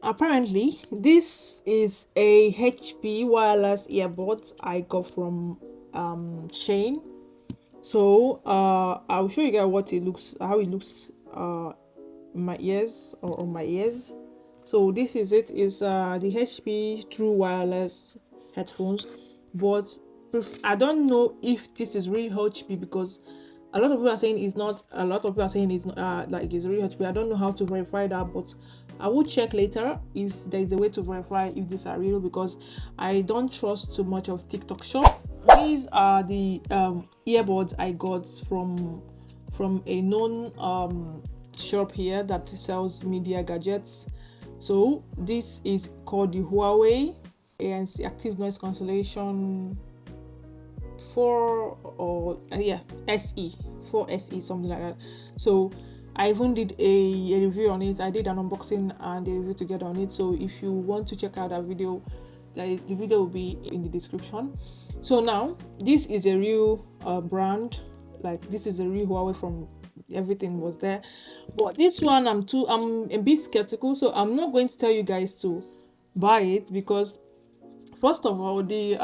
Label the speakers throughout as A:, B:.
A: apparently this is a HP wireless earbuds I got from Shane. So I'll show you guys what it looks, how it looks in my ears, or on my ears. So this is it, is the HP True Wireless headphones, but I don't know if this is real HP, because a lot of people are saying it's not, a lot of people are saying it's like it's real HP. I don't know how to verify that, but I will check later if there is a way to verify if these are real, because I don't trust too much of TikTok shop. These are the earbuds I got from a known shop here that sells media gadgets. So this is called the Huawei ANC Active Noise Cancellation 4, or SE 4 SE, something like that. So I even did a review on it. I did an unboxing and a review together on it. So if you want to check out that video, the video will be in the description. So now this is a real brand, like this is a real Huawei, from everything was there. But this one I'm a bit skeptical, so I'm not going to tell you guys to buy it, because first of all, the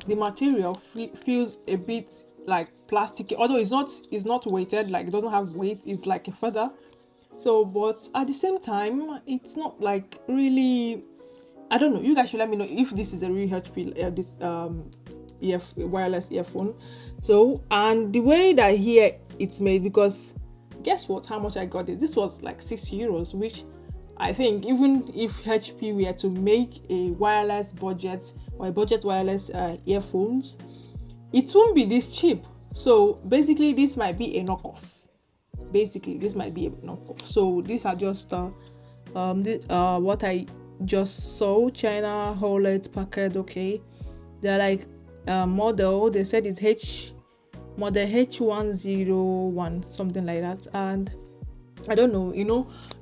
A: material feels a bit like plastic, although it's not weighted, like it doesn't have weight, it's like a feather. So but at the same time, it's not like really, I don't know, you guys should let me know if this is a real HP this wireless earphone. So, and the way that here it's made, because guess what, how much I got it, this was like €6, which I think even if HP were to make a wireless budget, or a budget wireless earphones, it won't be this cheap. So basically this might be a knockoff. So these are just what I just saw. China Hewlett Packard. Okay, they're like model, they said it's model H101, something like that. And I don't know,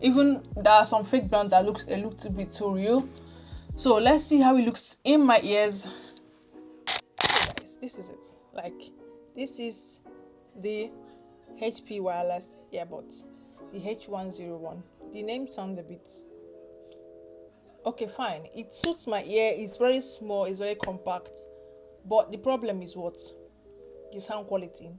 A: even there are some fake brand that looks a little bit too real. So let's see how it looks in my ears. Okay, guys, this is it. Like, this is the HP wireless earbuds, the H101. The name sounds a bit okay, fine. It suits my ear. It's very small, it's very compact. But the problem is what? The sound quality.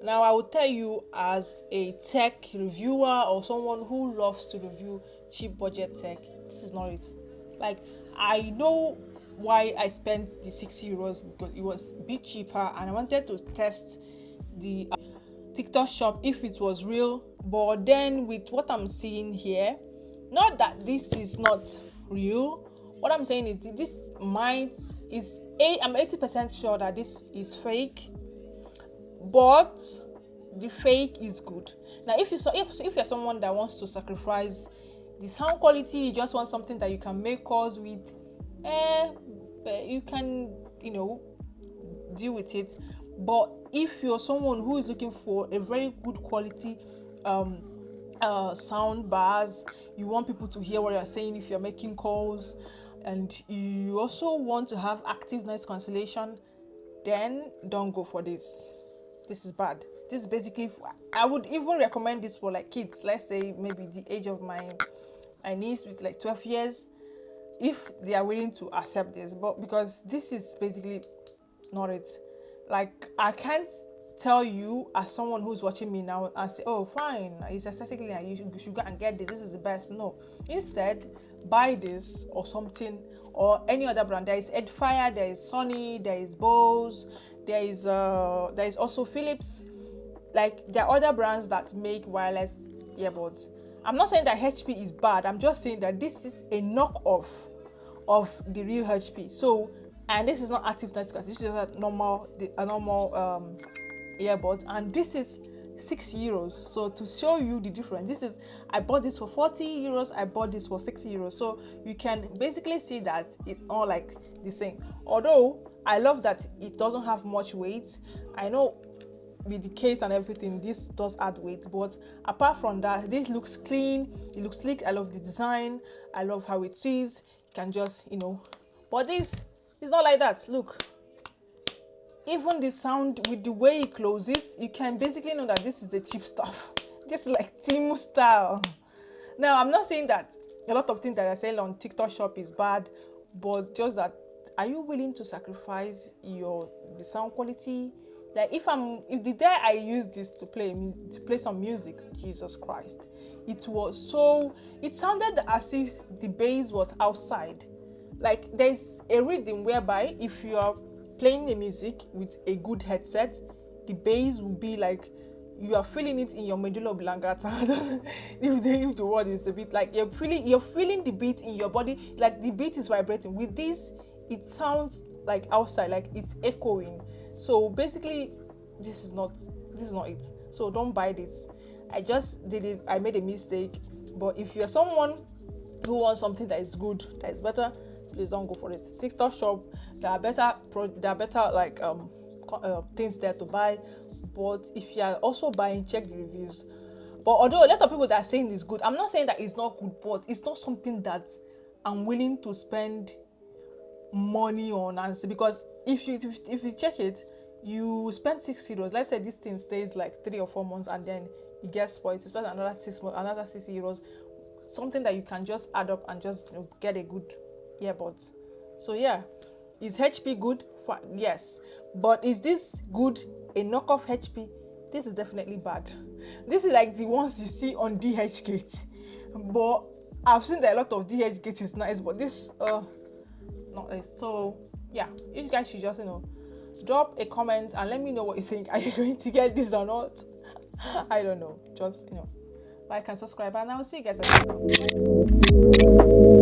A: Now, I will tell you, as a tech reviewer or someone who loves to review cheap budget tech, this is not it. Like, I know why I spent the €6, because it was a bit cheaper, and I wanted to test the TikTok shop if it was real. But then with what I'm seeing here, not that this is not real. What I'm saying is this I'm 80% sure that this is fake, but the fake is good. Now, if you're someone that wants to sacrifice the sound quality, you just want something that you can make calls with, but you can deal with it. But if you're someone who is looking for a very good quality sound bars, you want people to hear what you're saying if you're making calls, and you also want to have active noise cancellation, then don't go for this. This is bad. This is basically, I would even recommend this for like kids, let's say maybe the age of my niece with like 12 years, if they are willing to accept this. But because this is basically not it. Like, I can't tell you as someone who's watching me now and say, oh fine, it's aesthetically, you should go and get this is the best. No, instead buy this or something, or any other brand. There is Edifier, there is Sony, there is Bose, there is also Philips. Like, there are other brands that make wireless earbuds. I'm not saying that HP is bad, I'm just saying that this is a knockoff of the real HP. So, and this is not active noise cancellation, this is just a normal earbuds, and this is €6. So to show you the difference, I bought this for €40, I bought this for €60. So you can basically see that it's all like the same. Although I love that it doesn't have much weight. I know with the case and everything, this does add weight, but apart from that, this looks clean, it looks sleek. I love the design, I love how it is. You can just but this is not like that. Look, even the sound, with the way it closes, you can basically know that this is the cheap stuff. This is like Timu style. Now, I'm not saying that a lot of things that I sell on TikTok shop is bad, but just that, are you willing to sacrifice the sound quality? Like if the day I use this to play some music, Jesus Christ, it sounded as if the bass was outside. Like there's a rhythm whereby if you are playing the music with a good headset, the bass will be like you are feeling it in your medulla oblongata. If the word is a bit like you're feeling the beat in your body, like the beat is vibrating. With this, it sounds like outside, like it's echoing. So basically, this is not it. So don't buy this. I just did it. I made a mistake. But if you're someone who wants something that is good, that is better, please don't go for it. TikTok shop, there are better like things there to buy. But if you are also buying, check the reviews. But although a lot of people that are saying it's good, I'm not saying that it's not good, but it's not something that I'm willing to spend money on. And because if you check it, you spend 6 euros. Let's say this thing stays like 3 or 4 months and then it gets spoiled. You spend another 6 months, another 6 euros, something that you can just add up and just get a good earbuds. So yeah, is HP good? Yes, but is this good? A knockoff HP? This is definitely bad. This is like the ones you see on DH Gate, but I've seen that a lot of DH Gate is nice, but this not nice. So yeah, you guys should just drop a comment and let me know what you think. Are you going to get this or not? I don't know. Just like and subscribe, and I will see you guys next time.